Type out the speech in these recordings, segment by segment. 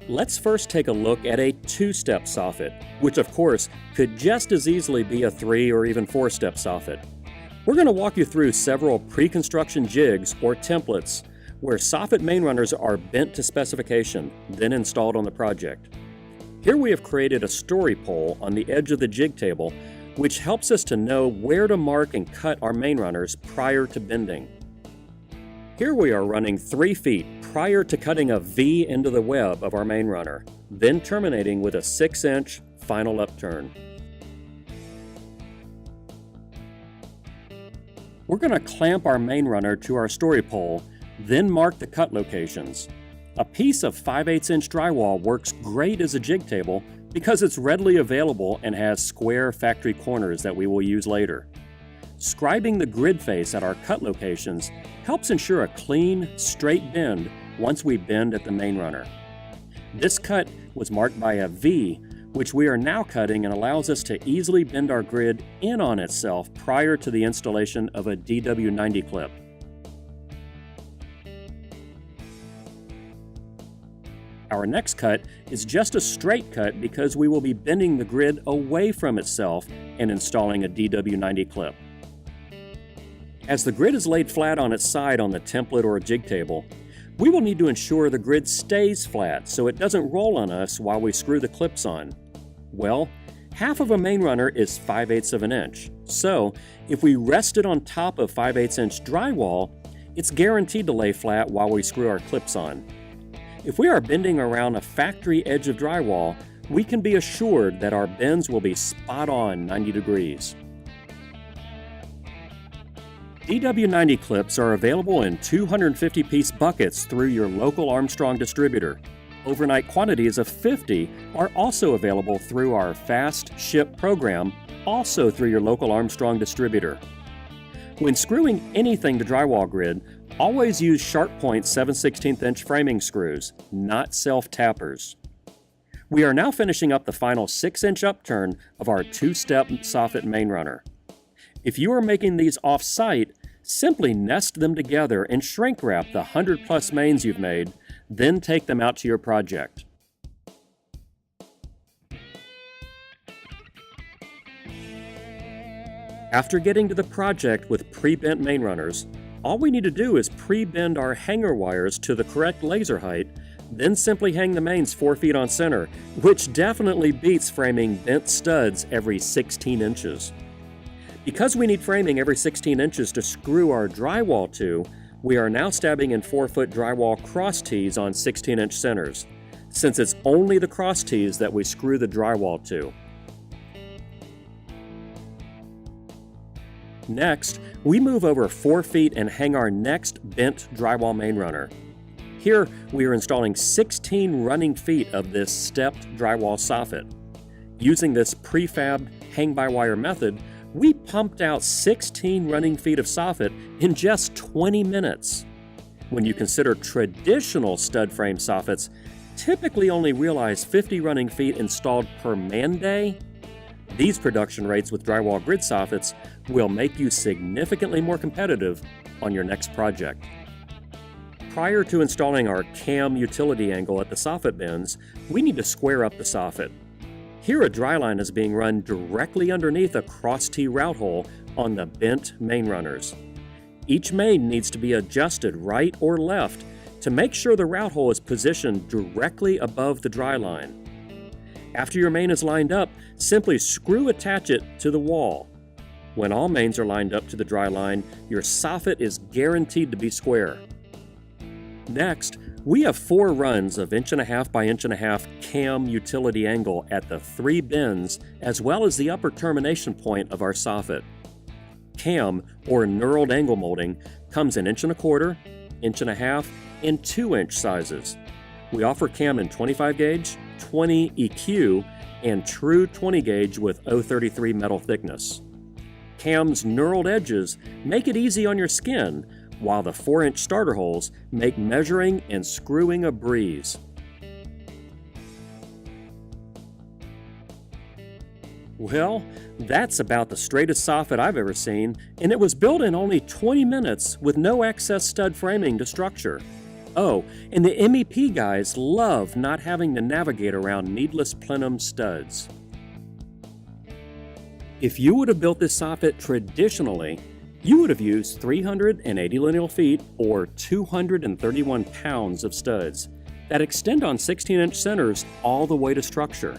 Let's first take a look at a two-step soffit, which of course could just as easily be a 3 or even 4-step soffit. We're going to walk you through several pre-construction jigs or templates where soffit main runners are bent to specification, then installed on the project. Here we have created a story pole on the edge of the jig table, which helps us to know where to mark and cut our main runners prior to bending. Here we are running 3 feet prior to cutting a V into the web of our main runner, then terminating with a 6-inch final upturn. We're going to clamp our main runner to our story pole, then mark the cut locations. A piece of 5/8-inch drywall works great as a jig table because it's readily available and has square factory corners that we will use later. Scribing the grid face at our cut locations helps ensure a clean, straight bend once we bend at the main runner. This cut was marked by a V, which we are now cutting, and allows us to easily bend our grid in on itself prior to the installation of a DW90 clip. Our next cut is just a straight cut because we will be bending the grid away from itself and installing a DW90 clip. As the grid is laid flat on its side on the template or jig table, we will need to ensure the grid stays flat so it doesn't roll on us while we screw the clips on. Well, half of a main runner is 5/8 of an inch, so if we rest it on top of 5/8-inch drywall, it's guaranteed to lay flat while we screw our clips on. If we are bending around a factory edge of drywall, we can be assured that our bends will be spot on 90 degrees. DW90 clips are available in 250-piece buckets through your local Armstrong distributor. Overnight quantities of 50 are also available through our Fast Ship program, also through your local Armstrong distributor. When screwing anything to drywall grid, always use SharpPoint 7/16-inch framing screws, not self-tappers. We are now finishing up the final 6-inch upturn of our two-step soffit main runner. If you are making these off-site, simply nest them together and shrink wrap the 100+ mains you've made, then take them out to your project. After getting to the project with pre-bent main runners, all we need to do is pre-bend our hanger wires to the correct laser height, then simply hang the mains 4 feet on center, which definitely beats framing bent studs every 16 inches. Because we need framing every 16 inches to screw our drywall to, we are now stabbing in 4-foot drywall cross tees on 16-inch centers, since it's only the cross tees that we screw the drywall to. Next, we move over 4 feet and hang our next bent drywall main runner. Here, we are installing 16 running feet of this stepped drywall soffit. Using this prefabbed hang-by-wire method, we pumped out 16 running feet of soffit in just 20 minutes. When you consider traditional stud frame soffits typically only realize 50 running feet installed per man day, these production rates with drywall grid soffits will make you significantly more competitive on your next project. Prior to installing our cam utility angle at the soffit bends, we need to square up the soffit. Here a dry line is being run directly underneath a cross tee route hole on the bent main runners. Each main needs to be adjusted right or left to make sure the route hole is positioned directly above the dry line. After your main is lined up, simply screw attach it to the wall. When all mains are lined up to the dry line, your soffit is guaranteed to be square. Next, we have 4 runs of 1.5 by 1.5 cam utility angle at the 3 bends, as well as the upper termination point of our soffit. Cam, or knurled angle molding, comes in 1.25 inch, 1.5 inch, and 2-inch sizes. We offer cam in 25 gauge, 20 EQ, and true 20 gauge with 0.33 metal thickness. Cam's knurled edges make it easy on your skin, while the 4-inch starter holes make measuring and screwing a breeze. Well, that's about the straightest soffit I've ever seen, and it was built in only 20 minutes with no excess stud framing to structure. Oh, and the MEP guys love not having to navigate around needless plenum studs. If you would have built this soffit traditionally, you would have used 380 lineal feet or 231 pounds of studs that extend on 16-inch centers all the way to structure.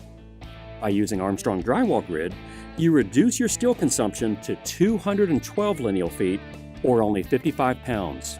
By using Armstrong drywall grid, you reduce your steel consumption to 212 lineal feet or only 55 pounds.